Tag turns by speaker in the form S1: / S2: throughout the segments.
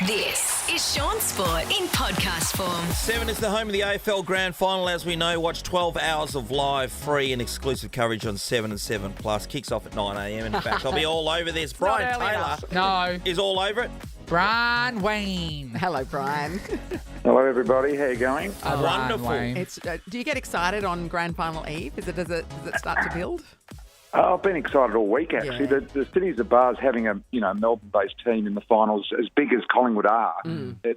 S1: This is Sean Sport in podcast form.
S2: 7 is the home of the AFL Grand Final. As we know, watch 12 hours of live, free and exclusive coverage on 7 and 7 Plus. Kicks off at 9 a.m. In fact, I'll be all over this. Brian Taylor is all over it.
S3: Brian Wayne.
S4: Hello, Brian.
S5: Hello, everybody. How you going?
S2: Wonderful.
S4: It's. Do you get excited on Grand Final Eve? Does it start to build?
S5: I've been excited all week, actually.
S4: Yeah.
S5: The Cities of Bars having a Melbourne-based team in the finals as big as Collingwood are.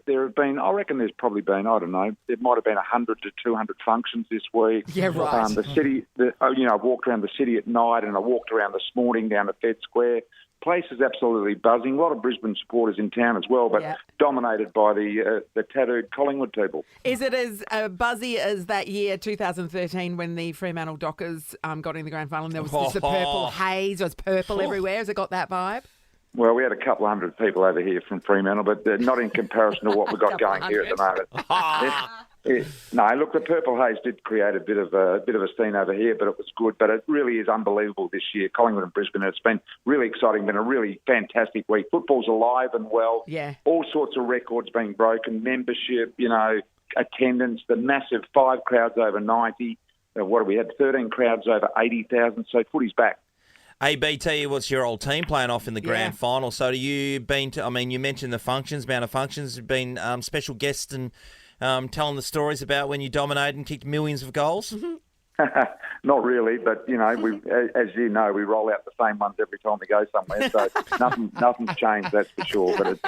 S5: There have been, I reckon there's probably been, I don't know, there might have been 100 to 200 functions this week.
S4: Yeah, right.
S5: The city, I walked around the city at night and I walked around this morning down at Fed Square. Place is absolutely buzzing. A lot of Brisbane supporters in town as well, but dominated by the tattooed Collingwood people.
S4: Is it as buzzy as that year, 2013, when the Fremantle Dockers got in the grand final and there was just a purple haze? It was purple everywhere. Has it got that vibe?
S5: Well, we had a couple of hundred people over here from Fremantle, but not in comparison to what we've got going here at the moment. No, look, the purple haze did create a bit of a scene over here, but it was good. But it really is unbelievable this year, Collingwood and Brisbane. It's been really exciting, been a really fantastic week. Football's alive and well.
S4: Yeah.
S5: All sorts of records being broken, membership, attendance, the massive 5 crowds over 90. We had 13 crowds over 80,000, so footy's back.
S2: ABT was your old team playing off in the grand final. So you mentioned the functions, amount of functions, have been special guests and telling the stories about when you dominated and kicked millions of goals?
S5: Not really, but, we, as you know, we roll out the same ones every time we go somewhere, so nothing's changed, that's for sure, but it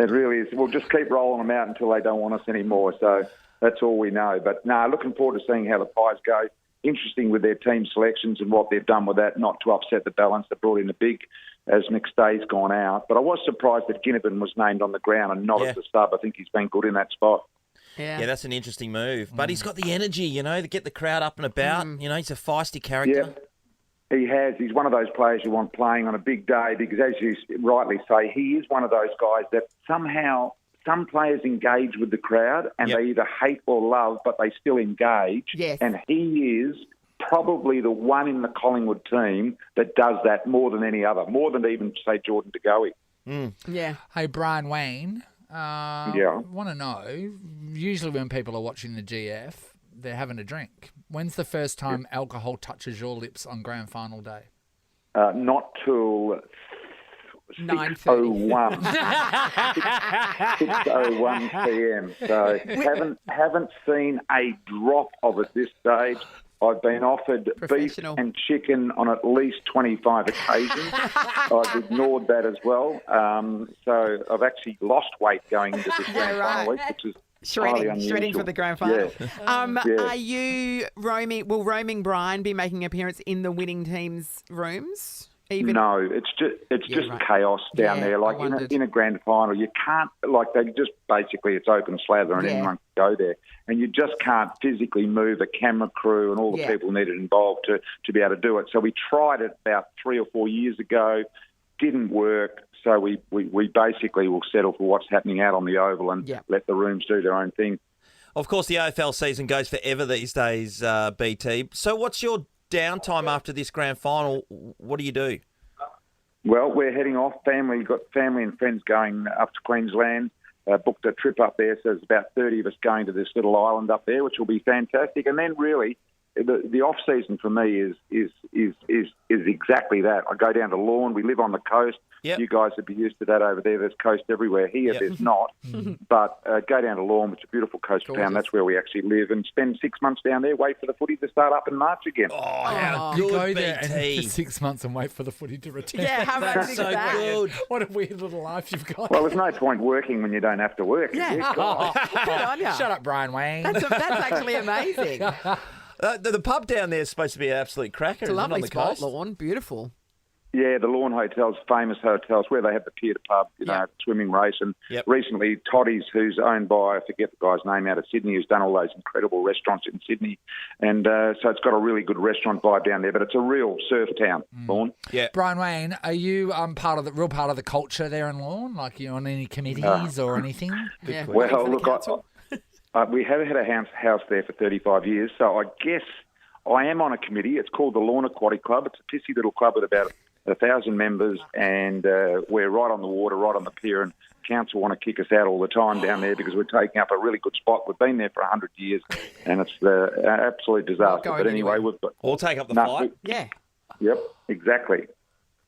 S5: really is. We'll just keep rolling them out until they don't want us anymore, so that's all we know. But, looking forward to seeing how the Pies go. Interesting with their team selections and what they've done with that, not to upset the balance. They brought in a big as McStay's gone out. But I was surprised that Ginnivan was named on the ground and not as a sub. I think he's been good in that spot.
S2: Yeah, that's an interesting move. But he's got the energy, to get the crowd up and about. He's a feisty character.
S5: Yeah, he has. He's one of those players you want playing on a big day because, as you rightly say, he is one of those guys that somehow some players engage with the crowd and they either hate or love, but they still engage.
S4: Yes.
S5: And he is probably the one in the Collingwood team that does that more than any other, more than even, say, Jordan De Goey.
S4: Yeah.
S3: Hey, Brian Wayne. Want to know, usually when people are watching the GF, they're having a drink. When's the first time alcohol touches your lips on grand final day?
S5: Not till 6:01. 6:01 p.m. So haven't seen a drop of it this stage. I've been offered beef and chicken on at least 25 occasions. I've ignored that as well. So I've actually lost weight going into this grand final week, which is
S4: shredding for the grand final.
S5: Yeah.
S4: Are you roaming Brian be making an appearance in the winning team's rooms?
S5: No, it's just chaos down there. Like in a grand final, you can't, it's open slather and anyone can go there. And you just can't physically move a camera crew and all the people needed involved to be able to do it. So we tried it about 3 or 4 years ago, didn't work. So we basically will settle for what's happening out on the Oval and let the rooms do their own thing.
S2: Of course, the AFL season goes forever these days, BT. So what's your downtime after this grand final? What do you do?
S5: Well, we're heading off. Got family and friends going up to Queensland. Booked a trip up there, so there's about 30 of us going to this little island up there, which will be fantastic. And then really, the off season for me is exactly that. I go down to Lorne. We live on the coast.
S2: Yep.
S5: You guys would be used to that over there. There's coast everywhere. Here, there's not. But go down to Lorne, which is a beautiful coastal town. That's where we actually live, and spend 6 months down there. Wait for the footy to start up in March again.
S2: Oh, how
S3: You
S2: good,
S3: go there
S2: BT.
S3: for 6 months and wait for the footy to return.
S4: Yeah, how
S2: That's so good.
S3: What a weird little life you've got.
S5: Well, there's no point working when you don't have to work.
S4: Yeah. Good on ya.
S3: Shut up, Brian Wayne.
S4: That's actually amazing.
S2: The pub down there is supposed to be an absolute cracker.
S4: It's a lovely
S2: on the
S4: spot,
S2: coast.
S4: Lorne. Beautiful.
S5: Yeah, the Lorne Hotel's famous hotels where they have the Theatre Pub, swimming race. And recently, Toddy's, who's owned by, I forget the guy's name, out of Sydney, who's done all those incredible restaurants in Sydney. And so it's got a really good restaurant vibe down there, but it's a real surf town, Lorne.
S2: Yeah.
S3: Brian Wayne, are you part of the culture there in Lorne? Like, you on any committees or anything?
S4: Yeah.
S5: Well, look, we have had a house there for 35 years, so I guess I am on a committee. It's called the Lorne Aquatic Club. It's a pissy little club with about 1,000 members, and we're right on the water, right on the pier, and council want to kick us out all the time down there because we're taking up a really good spot. We've been there for 100 years, and it's the absolute disaster. But anyway, we've got...
S2: Or take up the fight.
S4: Yeah.
S5: Yep, exactly.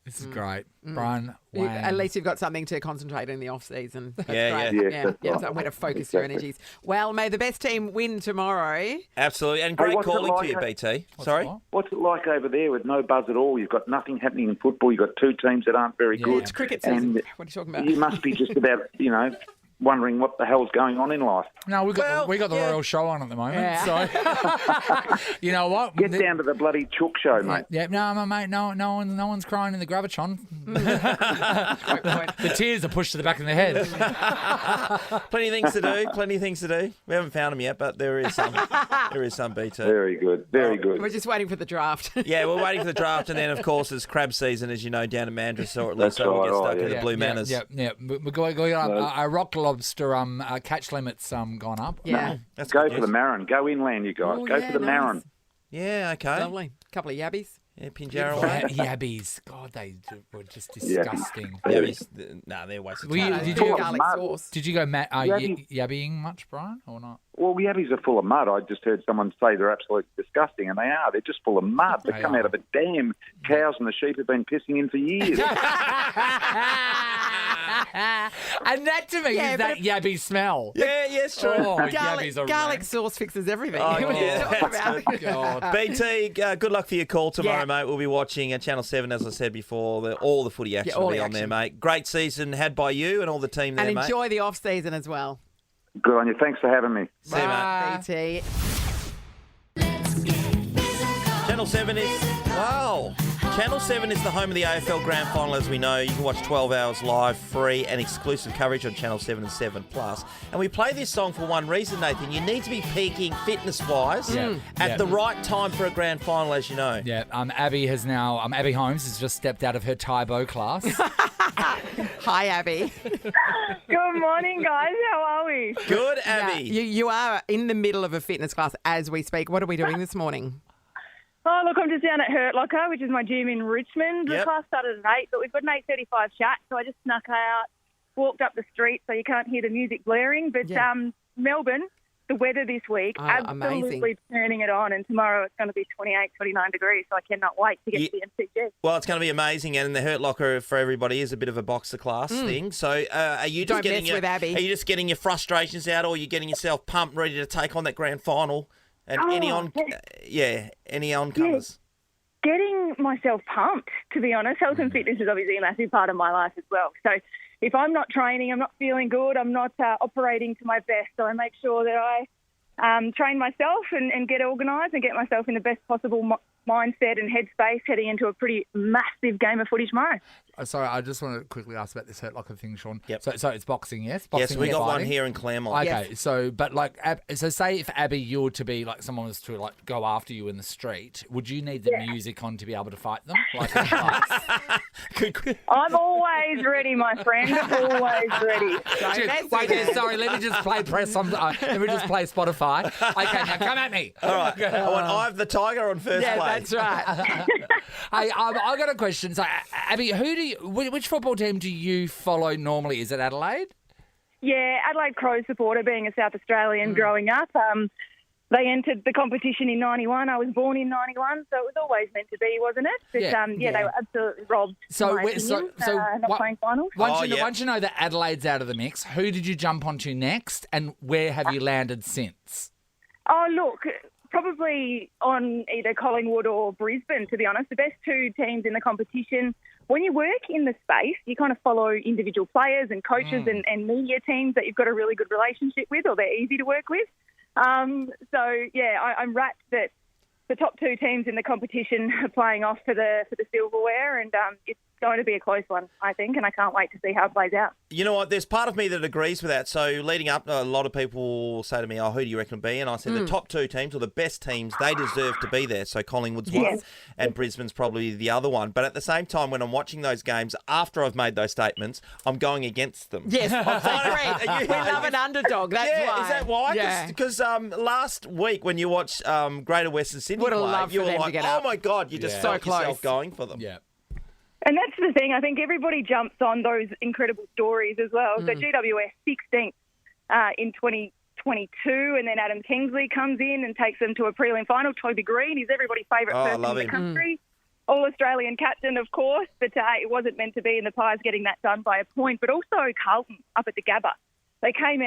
S3: This is great. Brian Wang.
S4: At least you've got something to concentrate in the off season. That's
S2: Yeah,
S4: great.
S5: yeah. Yes, that's
S4: somewhere to
S5: right.
S4: focus your energies. Well, may the best team win tomorrow.
S2: Absolutely. And great
S5: what's it
S2: calling
S5: like,
S2: to you, BT. Sorry?
S3: What?
S5: What's it like over there with no buzz at all? You've got nothing happening in football. You've got two teams that aren't very good.
S4: It's cricket season.
S5: And
S4: What are you talking about?
S5: you must be just about, wondering what the hell's going on in life.
S3: No, we got the Royal Show on at the moment.
S4: Yeah.
S3: So you know what?
S5: Get down to the bloody Chook show, mate.
S3: Yeah, no, mate, no one's crying in the Gravitron.
S4: Great point.
S3: The tears are pushed to the back of their head.
S2: Plenty of things to do. We haven't found them yet, but there is some. There is some, BT.
S5: Very good, very good.
S4: We're just waiting for the draft.
S2: Yeah, we're waiting for the draft, and then, of course, it's crab season, as you know, down in Mandurah, or at least
S5: That's
S2: so we'll get
S5: right,
S2: stuck
S5: yeah.
S2: in the blue manners.
S3: Yeah. We got our rock lobster catch limits gone up.
S4: Yeah.
S2: That's
S5: Go
S2: good
S5: for
S2: news.
S5: the Marin. Go inland, you guys.
S4: Oh,
S5: Go
S4: yeah,
S5: for the
S4: nice.
S5: Marin.
S2: Yeah, okay.
S4: Lovely. Couple of yabbies.
S2: Yeah, Pinjarra way.
S3: Yabbies. God, they were just disgusting.
S2: Yeah, no, they're wasted
S3: Were you-
S2: time.
S3: did
S5: Full
S3: you-
S5: of
S4: Garlic
S5: mud.
S4: sauce.
S3: Did you go
S5: Yabbies.
S3: yabbying much, Brian, or not?
S5: Well, yabbies are full of mud. I just heard someone say they're absolutely disgusting, and they are. They're just full of mud. They
S3: They
S5: come
S3: are.
S5: out of a dam. Cows and the sheep have been pissing in for years.
S3: And that to me
S4: Yeah,
S3: is
S4: but
S3: that yabby smell.
S2: Yeah, it's true.
S3: Oh,
S4: Garlic,
S3: yabbies are
S4: garlic
S3: rank.
S4: sauce fixes everything.
S2: Oh,
S4: What are you
S2: yeah,
S4: talking
S2: that's
S4: about?
S3: God.
S2: BT, good luck for your call tomorrow,
S4: Yeah.
S2: mate. We'll be watching Channel 7, as I said before. All the footy action
S4: all
S2: will be
S4: the
S2: on there,
S4: action.
S2: mate. Great season had by you and all the team there,
S4: And
S2: mate.
S4: enjoy the off season as well.
S5: Good on you. Thanks for having me.
S2: See you, mate.
S4: BT.
S2: Channel 7 is... Wow. Channel 7 is the home of the AFL Grand Final, as we know. You can watch 12 hours live, free, and exclusive coverage on Channel 7 and 7+. And we play this song for one reason, Nathan. You need to be peaking fitness-wise at the right time for a grand final, as you know.
S3: Yeah, Abby Holmes has just stepped out of her Taibo class.
S4: Hi, Abby.
S6: Good morning, guys. How are we?
S2: Good,
S4: Now,
S2: Abby.
S4: you are in the middle of a fitness class as we speak. What are we doing this morning?
S6: Oh, look, I'm just down at Hurt Locker, which is my gym in Richmond.
S2: Yep.
S6: The class started at 8, but we've got an 8:35 chat, so I just snuck out, walked up the street so you can't hear the music blaring. But
S4: Yeah.
S6: Melbourne, the weather this week,
S4: Oh,
S6: absolutely
S4: amazing.
S6: turning it on, and tomorrow it's going to be 28, 29 degrees, so I cannot wait to get to the MCG.
S2: Well, it's going to be amazing, and the Hurt Locker for everybody is a bit of a boxer class thing. So, are you just
S4: Don't
S2: getting
S4: mess with Abby.
S2: Are you just getting your frustrations out, or are you getting yourself pumped, ready to take on that grand final? And any oncomers?
S6: Getting myself pumped, to be honest. Health and fitness is obviously a massive part of my life as well. So if I'm not training, I'm not feeling good, I'm not operating to my best, so I make sure that I train myself and get organised and get myself in the best possible mindset and headspace heading into a pretty massive game of footy tomorrow.
S3: Sorry, I just want to quickly ask about this Hurt Locker thing, Sean.
S2: Yep.
S3: So it's boxing, yes?
S2: Yes,
S3: Boxing
S2: we
S3: and
S2: got one
S3: fighting?
S2: here in Claremont.
S3: Okay, so say if Abby, you were to be like someone was to like go after you in the street, would you need the music on to be able to fight them? Like in class?
S6: I'm always ready, my friend. Always ready.
S3: Sorry, let me just play Spotify. Okay, now come at me.
S2: All right. I want Eye of the Tiger on first
S4: Yeah,
S2: place.
S4: that's right.
S3: Hey, I got a question. So, Abby, which football team do you follow normally? Is it Adelaide?
S6: Yeah, Adelaide Crows supporter, being a South Australian growing up. They entered the competition in 91. I was born in 91, so it was always meant to be, wasn't it? But,
S3: Yeah.
S6: they were absolutely robbed.
S3: So,
S6: in my opinion, not playing finals.
S3: Once you know that Adelaide's out of the mix, who did you jump onto next, and where have you landed since?
S6: Oh, look, probably on either Collingwood or Brisbane, to be honest. The best two teams in the competition. When you work in the space, you kind of follow individual players and coaches and media teams that you've got a really good relationship with, or they're easy to work with. I'm rapt that the top two teams in the competition are playing off for the silverware, and it's going to be a close one, I think, and I can't wait to see how it plays out.
S2: You know what? There's part of me that agrees with that. So leading up, a lot of people say to me, "Oh, who do you reckon will be?" And I said the top two teams, or the best teams, they deserve to be there. So Collingwood's one, and Brisbane's probably the other one. But at the same time, when I'm watching those games, after I've made those statements, I'm going against them.
S4: Yes, agreed. We love an underdog. That's why.
S2: Is that why?
S4: Yeah.
S2: Because last week when you watched Greater Western Sydney
S4: Would have
S2: play,
S4: loved
S2: you
S4: for
S2: were
S4: them to
S2: like,
S4: get
S2: "Oh
S4: up."
S2: my God, you just
S3: Yeah.
S2: felt
S4: So close.
S2: yourself going for them."
S3: Yeah.
S6: And that's the thing. I think everybody jumps on those incredible stories as well. So GWS 16th in 2022, and then Adam Kingsley comes in and takes them to a prelim final. Toby Green is everybody's favourite person in the country. All-Australian captain, of course, but it wasn't meant to be, and the Pies getting that done by a point. But also Carlton up at the Gabba. They came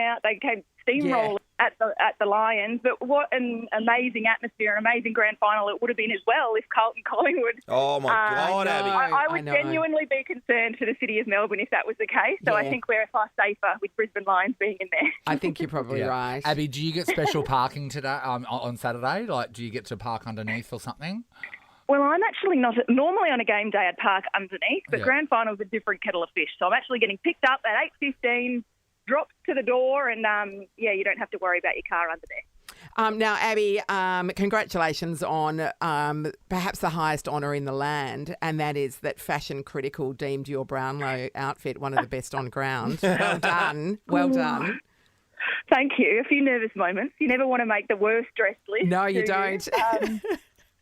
S6: steamroll at the Lions, but what an amazing atmosphere, an amazing grand final it would have been as well if Carlton Collingwood.
S2: Oh my God, Abby!
S6: I would genuinely be concerned for the city of Melbourne if that was the case. So I think we're far safer with Brisbane Lions being in there.
S4: I think you're probably right.
S3: Abby, do you get special parking today on Saturday? Like, do you get to park underneath or something?
S6: Well, I'm actually not. Normally on a game day I'd park underneath, but grand final's a different kettle of fish. So I'm actually getting picked up at 8:15. Dropped to the door, and you don't have to worry about your car under there.
S4: Now, Abby, congratulations on perhaps the highest honour in the land, and that is that Fashion Critical deemed your Brownlow outfit one of the best on ground. Well done. Well done.
S6: Thank you. A few nervous moments. You never want to make the worst dressed list.
S4: No, you don't.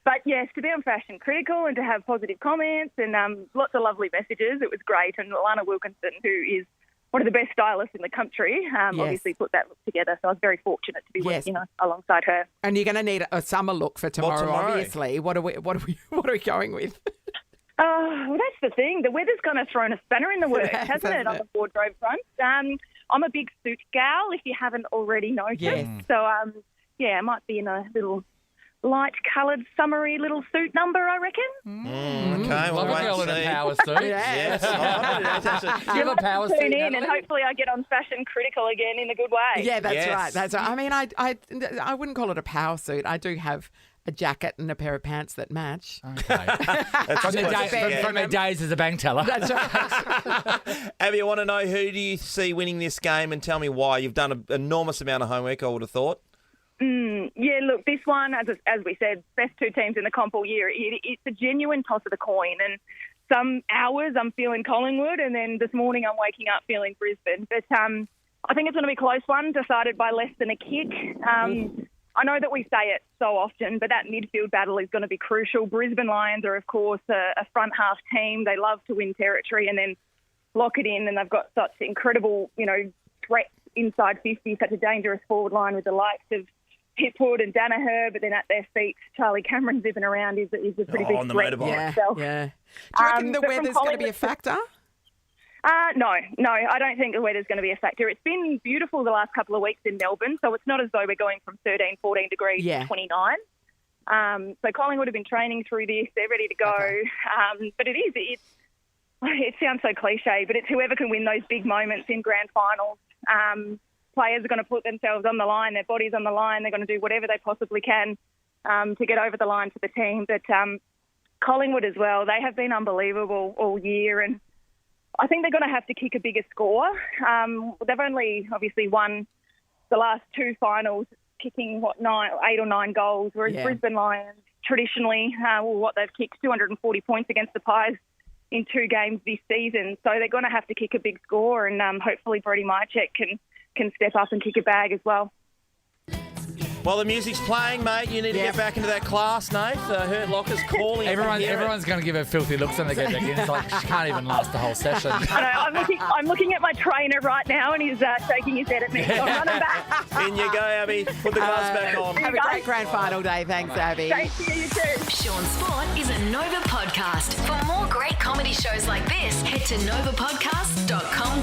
S6: But yes, to be on Fashion Critical and to have positive comments and lots of lovely messages, it was great. And Lana Wilkinson, who is one of the best stylists in the country, obviously put that look together. So I was very fortunate to be working alongside her.
S4: And you're going to need a summer look for tomorrow, obviously. What are we going with?
S6: Well, that's the thing. The weather's kind of thrown a spanner in the works, hasn't it, on the wardrobe front? I'm a big suit gal, if you haven't already noticed.
S4: Yes.
S6: So, I might be in a little light-coloured, summery little suit number, I reckon.
S2: Okay,
S3: Love a girl in a power suit.
S2: Yes.
S3: You have a power suit,
S6: tune in, and
S3: Natalie?
S6: hopefully I get on Fashion Critical again in a good way.
S4: Yeah, that's
S2: Yes.
S4: right. That's right. I mean, I wouldn't call it a power suit. I do have a jacket and a pair of pants that match.
S3: Okay. From the days as a bank teller.
S4: That's right.
S2: Abby, I want to know, who do you see winning this game, and tell me why. You've done an enormous amount of homework, I would have thought.
S6: Yeah, look, this one, as we said, best two teams in the comp all year. It's a genuine toss of the coin. And some hours I'm feeling Collingwood, and then this morning I'm waking up feeling Brisbane. But I think it's going to be a close one, decided by less than a kick. I know that we say it so often, but that midfield battle is going to be crucial. Brisbane Lions are, of course, a front half team. They love to win territory and then lock it in, and they've got such incredible, threats inside 50, such a dangerous forward line with the likes of Hipwood and Danaher, but then at their feet, Charlie Cameron zipping around is a pretty big threat in itself.
S4: Yeah. Do you reckon the weather's going to be a factor?
S6: No, I don't think the weather's going to be a factor. It's been beautiful the last couple of weeks in Melbourne, so it's not as though we're going from 13, 14 degrees to 29. So Collingwood have been training through this. They're ready to go. Okay. But it sounds so cliche, but it's whoever can win those big moments in grand finals. Players are going to put themselves on the line, their bodies on the line. They're going to do whatever they possibly can to get over the line for the team. But Collingwood as well, they have been unbelievable all year, and I think they're going to have to kick a bigger score. They've only obviously won the last two finals, kicking 8 or 9 goals, whereas Brisbane Lions traditionally, they've kicked 240 points against the Pies in 2 games this season. So they're going to have to kick a big score, and hopefully Brody Mychek can step up and kick a bag as well.
S2: Well, the music's playing, mate. You need to get back into that class, Nate. Hurt Locker's calling.
S3: Everyone's going to give her filthy looks when they get back in. It's like she can't even last the whole session.
S6: I know. I'm looking at my trainer right now, and he's shaking his head at me. So I'm running back.
S2: In you go, Abby. Put the glass back on.
S4: Have a great grand final day. Thanks, Abby.
S6: Thank you, you too.
S1: Sean Sport is a Nova podcast. For more great comedy shows like this, head to novapodcast.com.au.